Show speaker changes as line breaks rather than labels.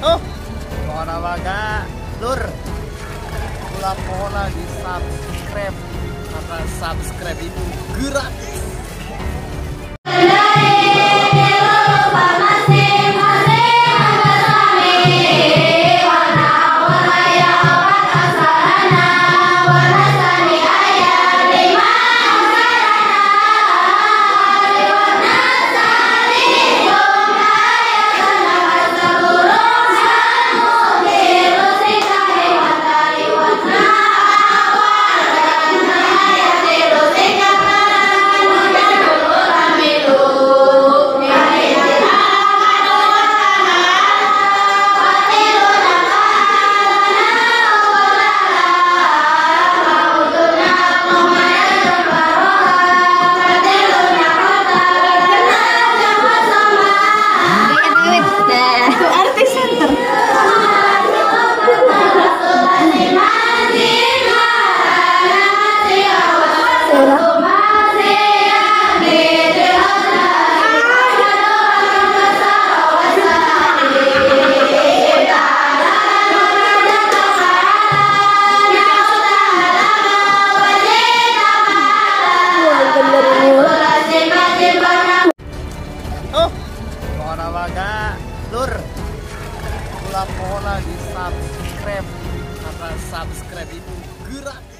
Oh, mana waga, lur. Kula mohon lagi subscribe karena subscribe itu gratis. Oh, mana waga, lur. Kula mohon lagi subscribe karena subscribe itu gratis.